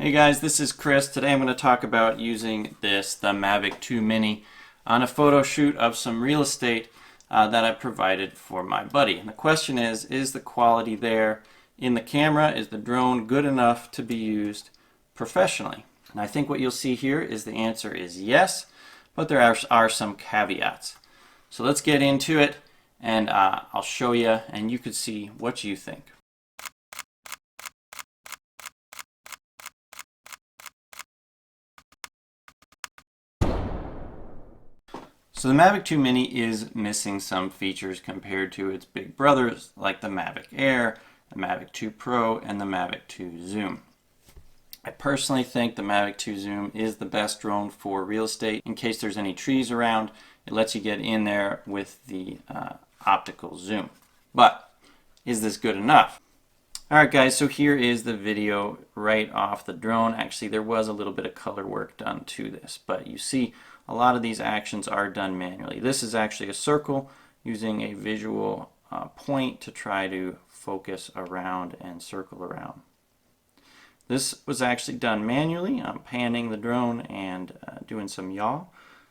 Hey guys, this is Chris. Today I'm going to talk about using the Mavic Mini on a photo shoot of some real estate that I provided for my buddy. And the question is the quality there in the camera? Is the drone good enough to be used professionally? And I think what you'll see here is the answer is yes, but there are some caveats. So let's get into it and I'll show you and you can see what you think. So the Mavic Mini is missing some features compared to its big brothers like the Mavic Air, the Mavic 2 Pro, and the Mavic 2 Zoom. I personally think the Mavic 2 Zoom is the best drone for real estate. In case there's any trees around, it lets you get in there with the optical zoom. But is this good enough? Alright guys, so here is the video right off the drone. Actually, there was a little bit of color work done to this, but you see a lot of these actions are done manually. This is actually a circle using a visual point to try to focus around and circle around. This was actually done manually. I'm panning the drone and doing some yaw.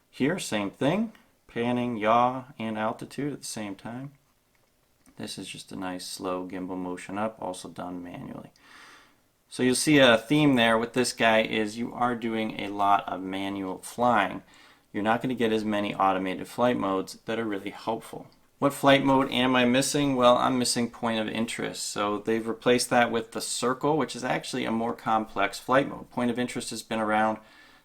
Here, same thing, panning, yaw, and altitude at the same time. This is just a nice slow gimbal motion up, also done manually. So you'll see a theme there with this guy is you are doing a lot of manual flying. You're not going to get as many automated flight modes that are really helpful. What flight mode am I missing? Well, I'm missing point of interest. So they've replaced that with the circle, which is actually a more complex flight mode. Point of interest has been around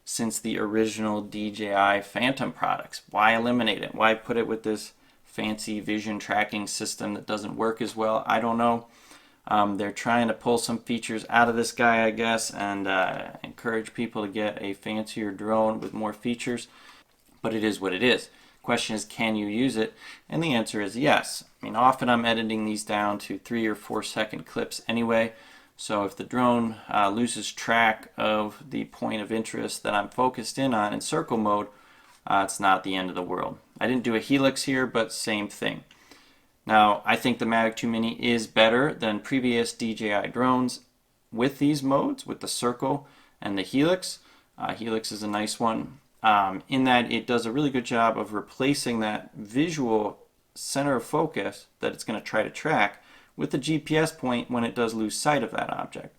since the original DJI Phantom products. Why eliminate it? Why put it with this fancy vision tracking system that doesn't work as well? I don't know. They're trying to pull some features out of this guy, I guess, and encourage people to get a fancier drone with more features. But it is what it is. Question is, can you use it? And the answer is yes. I mean, often I'm editing these down to 3 or 4 second clips anyway. So if the drone loses track of the point of interest that I'm focused in on in circle mode, it's not the end of the world. I didn't do a helix here, but same thing. Now, I think the Mavic 2 Mini is better than previous DJI drones with these modes, with the circle and the helix. Helix is a nice one. In that it does a really good job of replacing that visual center of focus that it's going to try to track with the GPS point when it does lose sight of that object.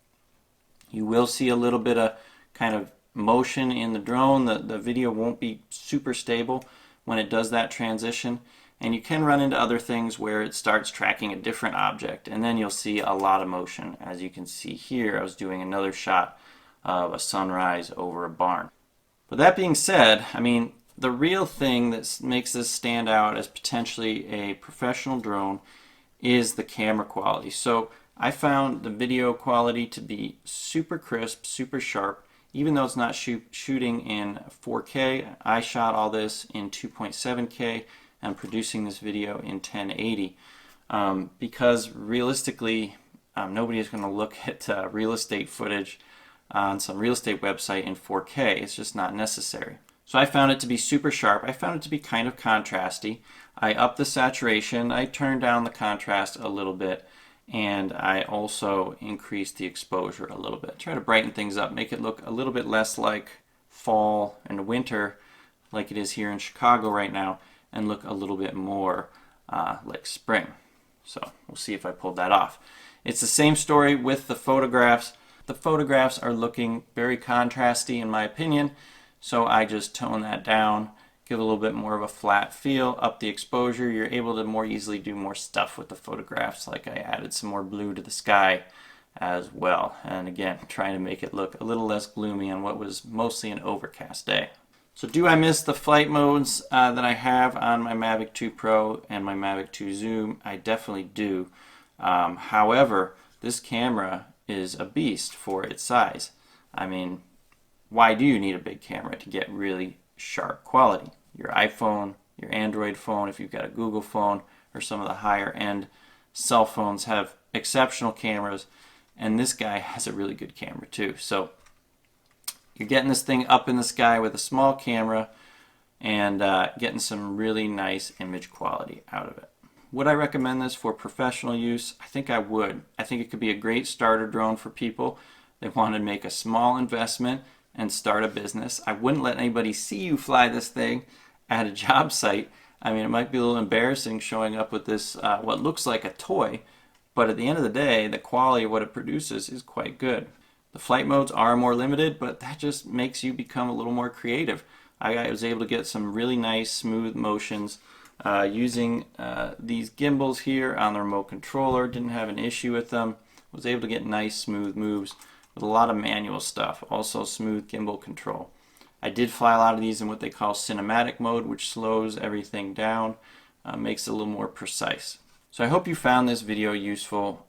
You will see a little bit of kind of motion in the drone. The video won't be super stable when it does that transition, and you can run into other things where it starts tracking a different object and then you'll see a lot of motion. As you can see here, I was doing another shot of a sunrise over a barn. But that being said, I mean, the real thing that makes this stand out as potentially a professional drone is the camera quality. So I found the video quality to be super crisp, super sharp, even though it's not shooting in 4K. I shot all this in 2.7K and producing this video in 1080 because realistically, nobody is going to look at real estate footage on some real estate website in 4K. It's just not necessary. So I found it to be super sharp. I found it to be kind of contrasty. I upped the saturation, I turned down the contrast a little bit, and I also increased the exposure a little bit. Try to brighten things up, make it look a little bit less like fall and winter like it is here in Chicago right now, and look a little bit more like spring. So we'll see if I pulled that off. It's the same story with the photographs. The photographs are looking very contrasty in my opinion, so I just tone that down, give a little bit more of a flat feel, up the exposure. You're able to more easily do more stuff with the photographs, like I added some more blue to the sky as well. And again, trying to make it look a little less gloomy on what was mostly an overcast day. So do I miss the flight modes that I have on my Mavic 2 Pro and my Mavic 2 Zoom? I definitely do. However, this camera is a beast for its size. I mean, why do you need a big camera to get really sharp quality? Your iPhone, your Android phone, if you've got a Google phone, or some of the higher end cell phones have exceptional cameras, and this guy has a really good camera too. So you're getting this thing up in the sky with a small camera and getting some really nice image quality out of it. Would I recommend this for professional use? I think I would. I think it could be a great starter drone for people. They wanted to make a small investment and start a business. I wouldn't let anybody see you fly this thing at a job site. I mean, it might be a little embarrassing showing up with this, what looks like a toy, but at the end of the day, the quality of what it produces is quite good. The flight modes are more limited, but that just makes you become a little more creative. I was able to get some really nice smooth motions using these gimbals here on the remote controller. Didn't have an issue with them. Was able to get nice smooth moves with a lot of manual stuff. Also smooth gimbal control. I did fly a lot of these in what they call cinematic mode, which slows everything down, makes it a little more precise. So I hope you found this video useful.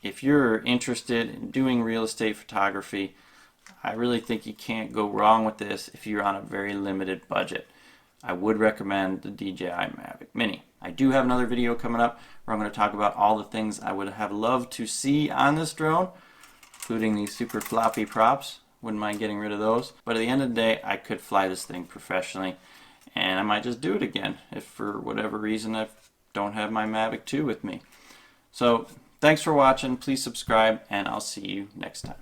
If you're interested in doing real estate photography, I really think you can't go wrong with this if you're on a very limited budget. I would recommend the DJI Mavic Mini. I do have another video coming up where I'm going to talk about all the things I would have loved to see on this drone, including these super floppy props. Wouldn't mind getting rid of those. But at the end of the day, I could fly this thing professionally, and I might just do it again if for whatever reason I don't have my Mavic 2 with me. So thanks for watching. Please subscribe, and I'll see you next time.